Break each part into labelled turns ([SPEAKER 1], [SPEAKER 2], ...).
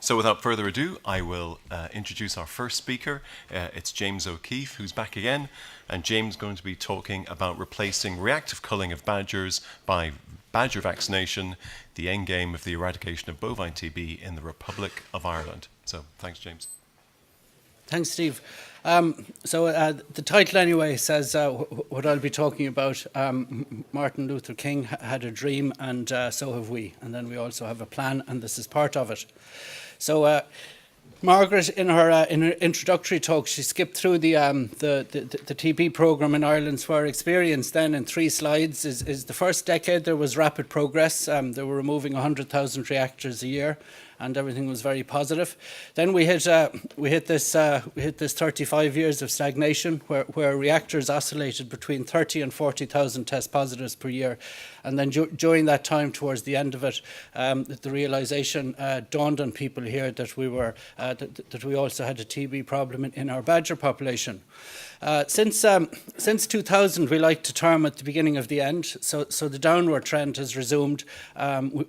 [SPEAKER 1] So without further ado, I will introduce our first speaker. It's James O'Keefe, who's back again. And James is going to be talking about replacing reactive culling of badgers by badger vaccination, the end game of the eradication of bovine TB in the Republic of Ireland. So thanks, James.
[SPEAKER 2] Thanks, Steve. The title anyway says what I'll be talking about. Martin Luther King had a dream, and so have we. And then we also have a plan, and this is part of it. So Margaret, in her introductory talk, she skipped through the TB programme in Ireland. So our experience then in 3 slides is the first decade there was rapid progress. They were removing 100,000 reactors a year, and everything was very positive. Then we hit this 35 years of stagnation, where reactors oscillated between 30 and 40,000 test positives per year. And then during that time, towards the end of it, the realization dawned on people here that we also had a TB problem in our badger population. Since 2000, we like to term at the beginning of the end. So the downward trend has resumed.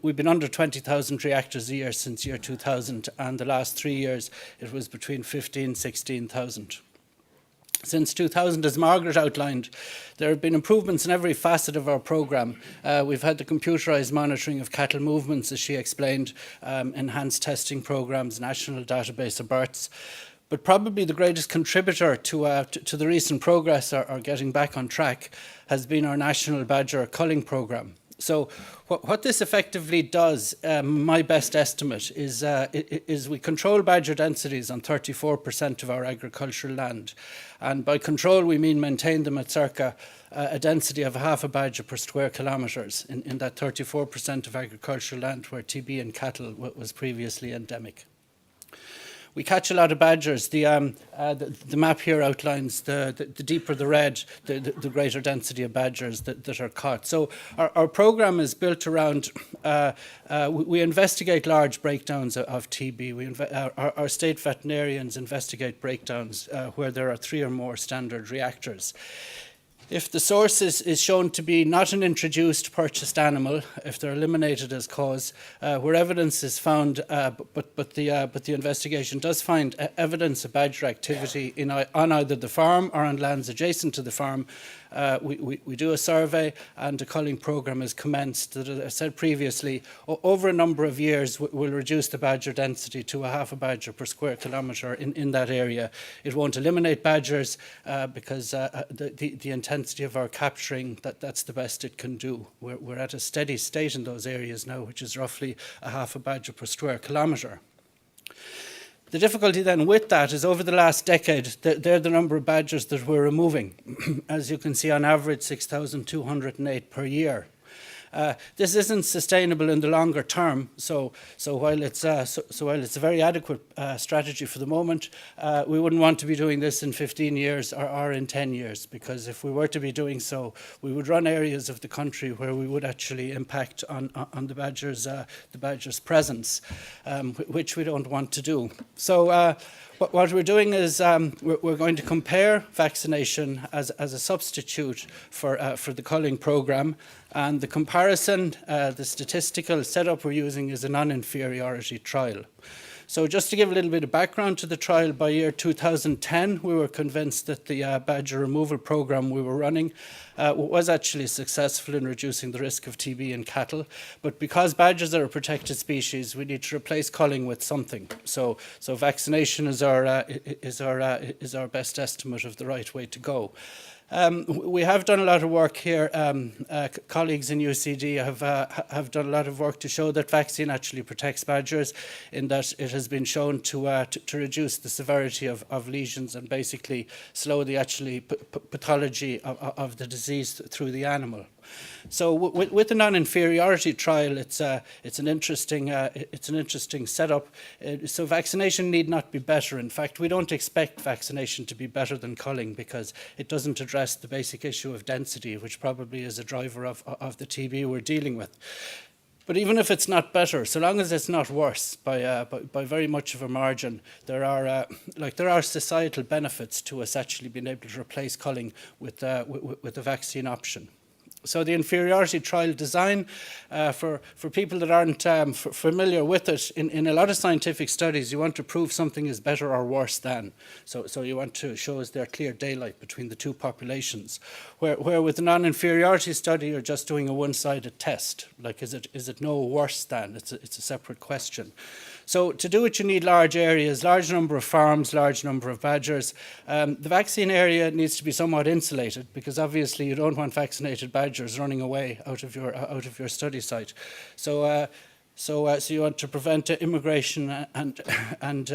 [SPEAKER 2] We've been under 20,000 reactors a year since year 2000, and the last 3 years it was between 15,000 and 16,000. Since 2000, as Margaret outlined, there have been improvements in every facet of our programme. We've had the computerised monitoring of cattle movements, as she explained, enhanced testing programmes, national database of births. But probably the greatest contributor to the recent progress or getting back on track has been our national badger culling programme. So what this effectively does, my best estimate, is we control badger densities on 34% of our agricultural land. And by control, we mean maintain them at circa a density of half a badger per square kilometres in that 34% of agricultural land where TB in cattle was previously endemic. We catch a lot of badgers. The map here outlines the deeper the red, the greater density of badgers that are caught. So our programme is built around, we investigate large breakdowns of TB. Our state veterinarians investigate breakdowns where there are 3 or more standard reactors. If the source is shown to be not an introduced purchased animal, if they're eliminated as cause, where evidence is found, but the investigation does find evidence of badger activity on either the farm or on lands adjacent to the farm, we do a survey and a culling programme is commenced that, as I said previously, over a number of years will reduce the badger density to a half a badger per square kilometre in that area. It won't eliminate badgers because the intensity of our capturing, that's the best it can do. We're at a steady state in those areas now, which is roughly a half a badger per square kilometre. The difficulty then with that is over the last decade, they're the number of badgers that we're removing. As you can see, on average, 6,208 per year. This isn't sustainable in the longer term. So while it's a very adequate strategy for the moment, we wouldn't want to be doing this in 15 years or in 10 years, because if we were to be doing so, we would run areas of the country where we would actually impact on the badger's presence, which we don't want to do. So what we're doing is we're going to compare vaccination as a substitute for the culling programme. And the comparison, the statistical setup we're using is a non-inferiority trial. So just to give a little bit of background to the trial, by year 2010, we were convinced that the badger removal programme we were running was actually successful in reducing the risk of TB in cattle. But because badgers are a protected species, we need to replace culling with something. So vaccination is our best estimate of the right way to go. We have done a lot of work here. Colleagues in UCD have done a lot of work to show that vaccine actually protects badgers, in that it has been shown to reduce the severity of lesions and basically slow the pathology of the disease through the animal. So with the non-inferiority trial, it's an interesting setup. So vaccination need not be better. In fact, we don't expect vaccination to be better than culling, because it doesn't address the basic issue of density, which probably is a driver of the TB we're dealing with. But even if it's not better, so long as it's not worse by very much of a margin, there are societal benefits to us actually being able to replace culling with a vaccine option. So the inferiority trial design, for people that aren't familiar with it, in a lot of scientific studies, you want to prove something is better or worse than. So you want to show is there clear daylight between the two populations. Where with a non-inferiority study, you're just doing a one-sided test. Like, is it no worse than? It's a separate question. So to do it, you need large areas, large number of farms, large number of badgers. The vaccine area needs to be somewhat insulated, because obviously you don't want vaccinated badgers running away out of your study site. So you want to prevent immigration and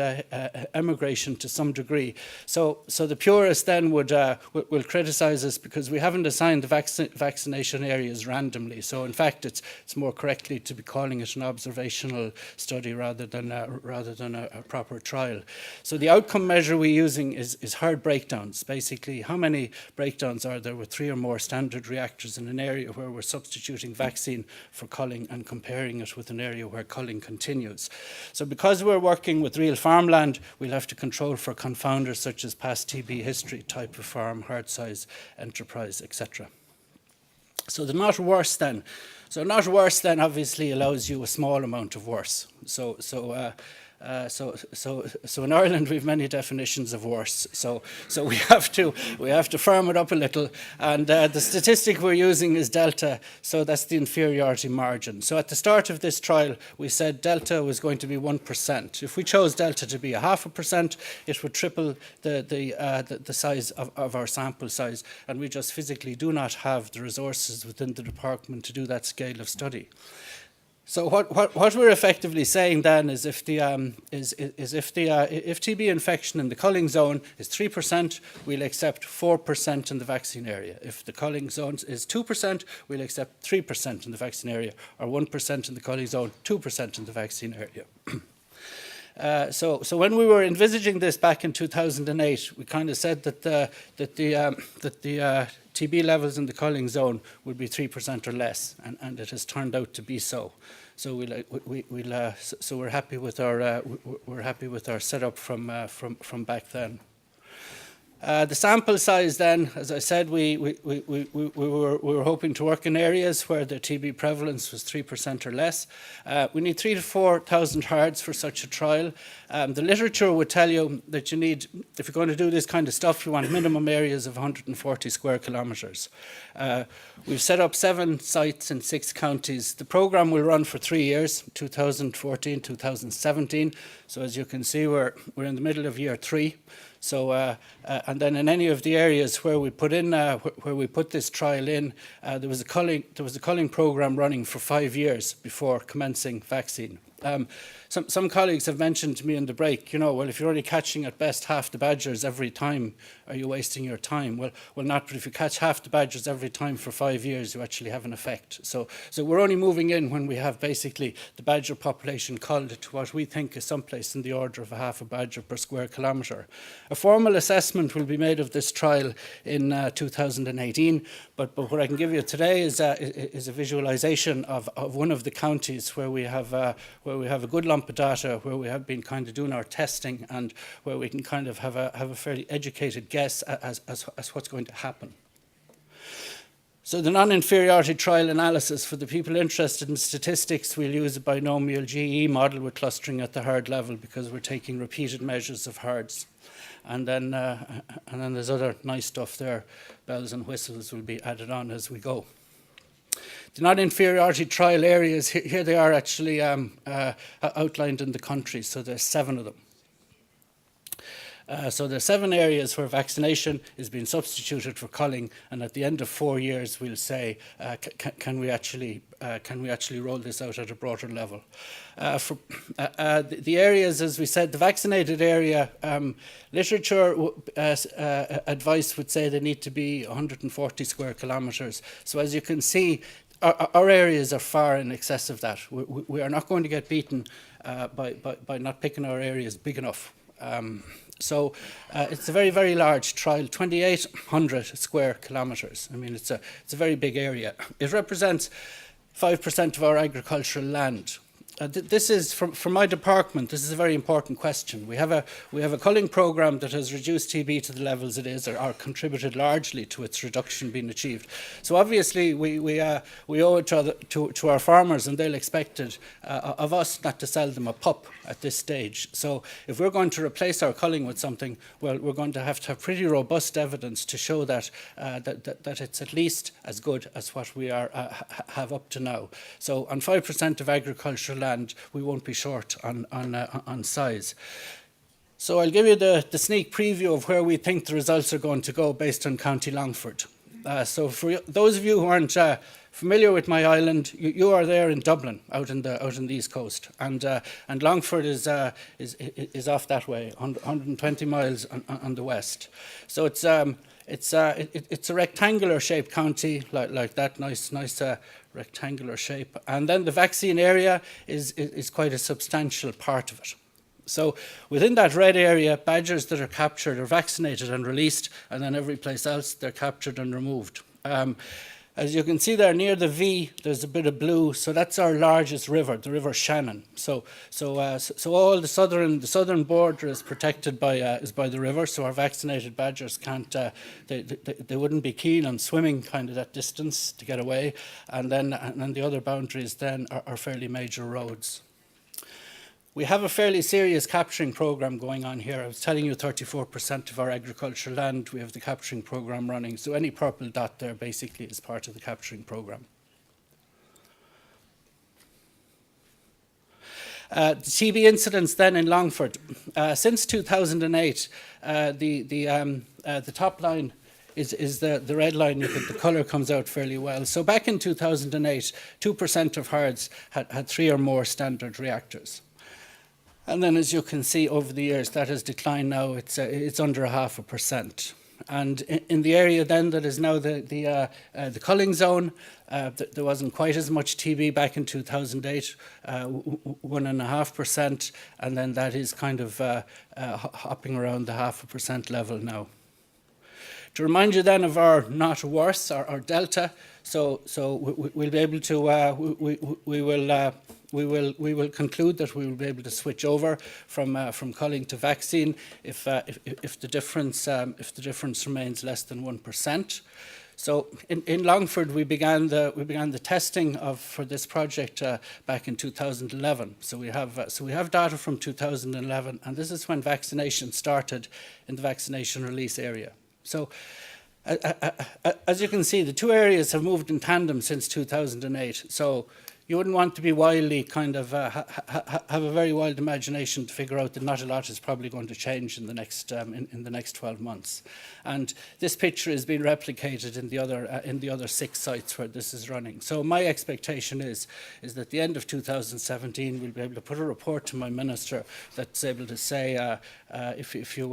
[SPEAKER 2] emigration to some degree. So the purists then will criticise us because we haven't assigned the vaccination areas randomly. So in fact, it's more correctly to be calling it an observational study rather than a proper trial. So the outcome measure we're using is herd breakdowns. Basically, how many breakdowns are there with 3 or more standard reactors in an area where we're substituting vaccine for culling and comparing it with an area where culling continues. So because we're working with real farmland, we'll have to control for confounders such as past TB history, type of farm, herd size, enterprise, etc. So the not worse than. So not worse than obviously allows you a small amount of worse. So in Ireland we've many definitions of worse. So we have to firm it up a little. And the statistic we're using is delta. So that's the inferiority margin. So at the start of this trial, we said delta was going to be 1%. If we chose delta to be 0.5%, it would triple the size of our sample size. And we just physically do not have the resources within the department to do that scale of study. So what we're effectively saying then is if TB infection in the culling zone is 3%, we'll accept 4% in the vaccine area. If the culling zone is 2%, we'll accept 3% in the vaccine area, or 1% in the culling zone, 2% in the vaccine area. So when we were envisaging this back in 2008, we kind of said that the TB levels in the culling zone would be 3% or less, and it has turned out to be so. So we're happy with our setup from back then. The sample size then, as I said, we were hoping to work in areas where the TB prevalence was 3% or less. We need 3,000 to 4,000 herds for such a trial. The literature would tell you that you need, if you're going to do this kind of stuff, you want minimum areas of 140 square kilometres. We've set up 7 sites in 6 counties. The programme will run for 3 years, 2014, 2017. So as you can see, we're in the middle of year 3. So, and then in any of the areas where we put this trial in, there was a culling program running for 5 years before commencing vaccine. Some colleagues have mentioned to me in the break, well, if you're only catching at best half the badgers every time, are you wasting your time? Well, not, but if you catch half the badgers every time for 5 years, you actually have an effect. So we're only moving in when we have basically the badger population culled to what we think is someplace in the order of half a badger per square kilometre. A formal assessment will be made of this trial in 2018, but what I can give you today is a visualisation of one of the counties where we have a good lump of data, where we have been kind of doing our testing and where we can kind of have a fairly educated guess as what's going to happen. So the non-inferiority trial analysis, for the people interested in statistics, we'll use a binomial GE model with clustering at the herd level because we're taking repeated measures of herds. And then there's other nice stuff there. Bells and whistles will be added on as we go. The non-inferiority trial areas, here they are actually outlined in the country, so there's 7 of them. So there's 7 areas where vaccination is being substituted for culling, and at the end of 4 years we'll say, can we actually roll this out at a broader level? The areas, as we said, the vaccinated area, literature advice would say they need to be 140 square kilometres. So as you can see, our areas are far in excess of that. We are not going to get beaten by not picking our areas big enough. So it's a very, very large trial, 2,800 square kilometres. I mean, it's a very big area. It represents 5% of our agricultural land. This is from my department. This is a very important question. We have a culling program that has reduced TB to the levels it is, or contributed largely to its reduction being achieved. So obviously we owe it to our farmers, and they'll expect it of us not to sell them a pup at this stage. So if we're going to replace our culling with something, well, we're going to have pretty robust evidence to show that that it's at least as good as what we have up to now. So on 5% of agricultural land, we won't be short on size. So I'll give you the sneak preview of where we think the results are going to go based on County Longford. So for those of you who aren't familiar with my island, you are there in Dublin, out in the east coast, and Longford is off that way, 120 miles on the west. So it's a rectangular shaped county like that, nice rectangular shape, and then the vaccine area is quite a substantial part of it. So within that red area, badgers that are captured are vaccinated and released, and then every place else they're captured and removed. As you can see there near the V, there's a bit of blue, so that's our largest river, the River Shannon. So all the southern border is protected by the river, so our vaccinated badgers can't, they wouldn't be keen on swimming kind of that distance to get away, and then the other boundaries then are fairly major roads. We have a fairly serious capturing program going on here. I was telling you 34% of our agricultural land, we have the capturing program running. So any purple dot there basically is part of the capturing program. The TB incidence then in Longford. Since 2008, the top line is the red line. The colour comes out fairly well. So back in 2008, 2% of herds had 3 or more standard reactors. And then, as you can see, over the years, that has declined now. It's under 0.5%. And in the area then that is now the culling zone, there wasn't quite as much TB back in 2008, 1.5%, and then that is kind of hopping around the 0.5% level now. To remind you then of our not worse, our delta, so we'll be able to we will conclude that we will be able to switch over from culling to vaccine if the difference remains less than 1%. So in Longford we began the testing for this project back in 2011. So we have data from 2011, and this is when vaccination started in the vaccination release area. So as you can see, the two areas have moved in tandem since 2008. So you wouldn't want to be wildly kind of have a very wild imagination to figure out that not a lot is probably going to change in the next in the next 12 months. And this picture has been replicated in the other 6 sites where this is running. So my expectation is that at the end of 2017 we'll be able to put a report to my minister that's able to say if you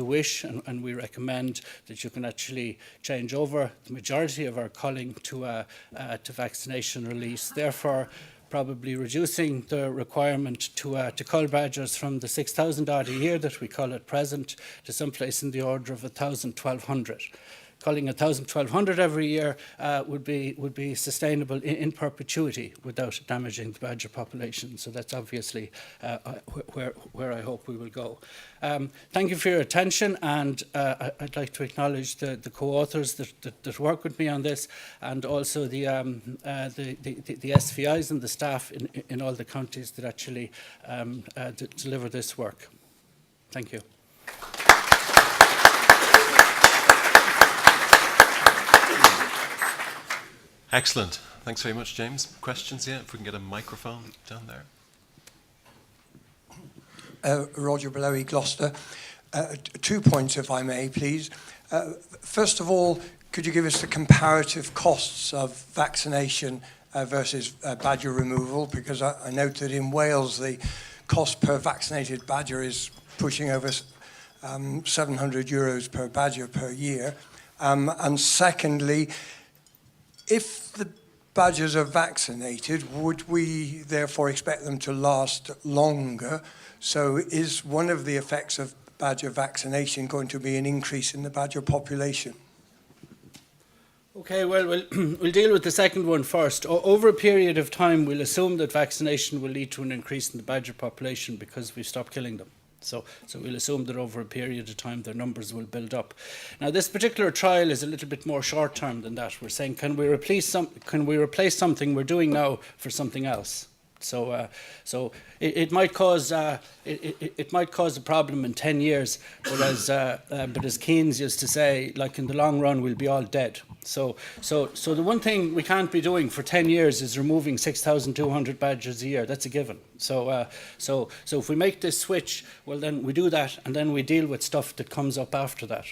[SPEAKER 2] wish, and we recommend that you can actually change over the majority of our culling to vaccination release, therefore probably reducing the requirement to cull badgers from the 6,000 odd a year that we cull at present to someplace in the order of 1,000, 1,200. Culling 1,000, 1,200 every year would be sustainable in perpetuity without damaging the badger population. So that's obviously where I hope we will go. Thank you for your attention, and I'd like to acknowledge the co-authors that work with me on this, and also the SVIs and the staff in all the counties that actually deliver this work. Thank you.
[SPEAKER 1] Excellent. Thanks very much, James. Questions yet? If we can get a microphone down there.
[SPEAKER 3] Roger Blowy, Gloucester. 2 points, if I may, please. First of all, could you give us the comparative costs of vaccination versus badger removal? Because I note that in Wales, the cost per vaccinated badger is pushing over €700 per badger per year. And secondly, if the badgers are vaccinated, would we therefore expect them to last longer? So is one of the effects of badger vaccination going to be an increase in the badger population?
[SPEAKER 2] Okay, well, we'll deal with the second one first. Over a period of time, we'll assume that vaccination will lead to an increase in the badger population because we've stopped killing them. So we'll assume that over a period of time, their numbers will build up. Now, this particular trial is a little bit more short-term than that. We're saying, can we replace something we're doing now for something else? So it might cause it might cause a problem in 10 years, but as Keynes used to say, like in the long run, we'll be all dead. So the one thing we can't be doing for 10 years is removing 6,200 badgers a year. That's a given. So if we make this switch, well, then we do that, and then we deal with stuff that comes up after that.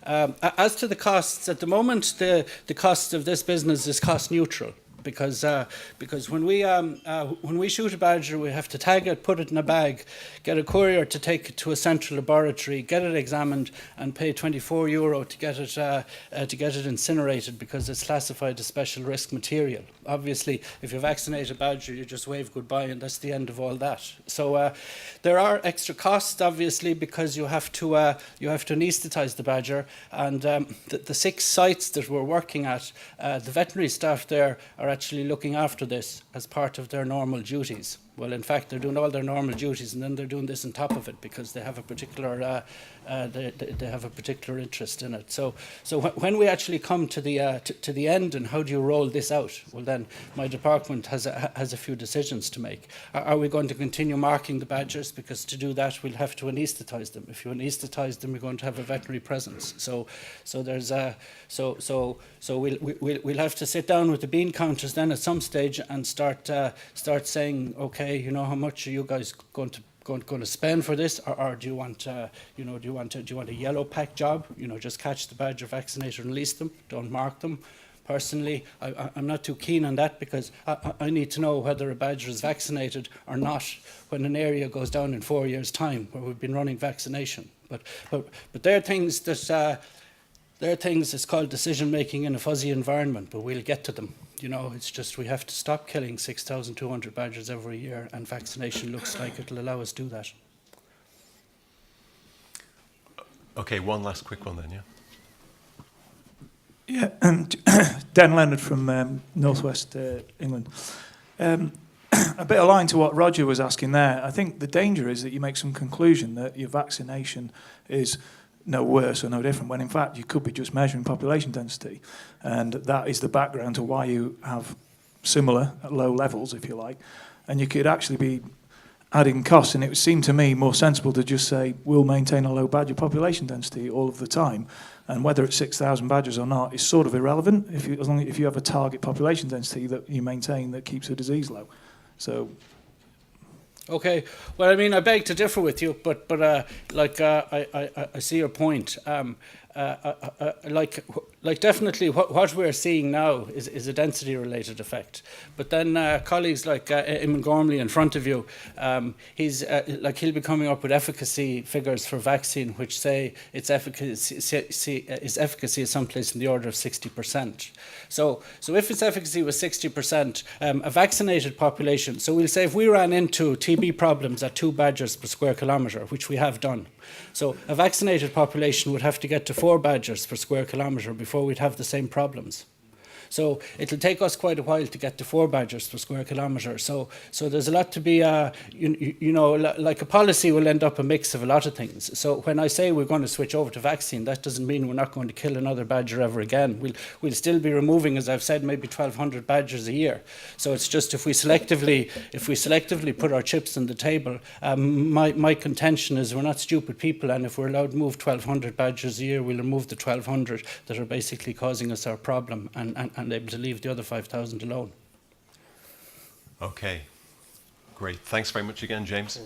[SPEAKER 2] As to the costs, at the moment, the cost of this business is cost neutral. Because when we shoot a badger, we have to tag it, put it in a bag, get a courier to take it to a central laboratory, get it examined, and pay €24 to get it incinerated because it's classified as special risk material. Obviously, if you vaccinate a badger, you just wave goodbye, and that's the end of all that. So there are extra costs, obviously, because you have to anaesthetize the badger, and the 6 sites that we're working at, the veterinary staff there are actually looking after this as part of their normal duties. Well, in fact, they're doing all their normal duties, and then they're doing this on top of it because they have a particular they have a particular interest in it. So when we actually come to the end and how do you roll this out? Well, then my department has a few decisions to make. Are we going to continue marking the badgers? Because to do that, we'll have to anaesthetize them. If you anaesthetize them, you're going to have a veterinary presence. So we'll have to sit down with the bean counters then at some stage and start saying, okay, you know, how much are you guys going to spend for this, or do you want do you want a yellow pack job? You know, just catch the badger, vaccinate and release them. Don't mark them. Personally, I'm not too keen on that because I need to know whether a badger is vaccinated or not when an area goes down in 4 years' time where we've been running vaccination. But there are things that it's called decision making in a fuzzy environment, but we'll get to them. You know, it's just we have to stop killing 6,200 badgers every year, and vaccination looks like it'll allow us to do that.
[SPEAKER 1] Okay, one last quick one then, yeah.
[SPEAKER 4] Yeah, Dan Leonard from Northwest England. A bit aligned to what Roger was asking there. I think the danger is that you make some conclusion that your vaccination is no worse or no different, when in fact you could be just measuring population density. And that is the background to why you have similar at low levels, if you like. And you could actually be adding costs, and it would seem to me more sensible to just say, we'll maintain a low badger population density all of the time. And whether it's 6,000 badgers or not is sort of irrelevant as long as you have a target population density that you maintain that keeps the disease low. So.
[SPEAKER 2] Okay, well, I mean, I beg to differ with you, but I see your point. Like definitely what we're seeing now is a density-related effect. But then colleagues like Eamon Gormley in front of you, he'll be coming up with efficacy figures for vaccine which say its efficacy is someplace in the order of 60%. So if its efficacy was 60%, a vaccinated population, so we'll say if we ran into TB problems at 2 badgers per square kilometre, which we have done, so a vaccinated population would have to get to 4 badgers per square kilometre before we'd have the same problems. So it'll take us quite a while to get to 4 badgers per square kilometre. So there's a lot to be, like a policy will end up a mix of a lot of things. So when I say we're going to switch over to vaccine, that doesn't mean we're not going to kill another badger ever again. We'll still be removing, as I've said, maybe 1,200 badgers a year. So it's just if we selectively put our chips on the table, my contention is we're not stupid people, and if we're allowed to move 1,200 badgers a year, we'll remove the 1,200 that are basically causing us our problem, and able to leave the other 5,000 alone.
[SPEAKER 1] Okay, great. Thanks very much again, James.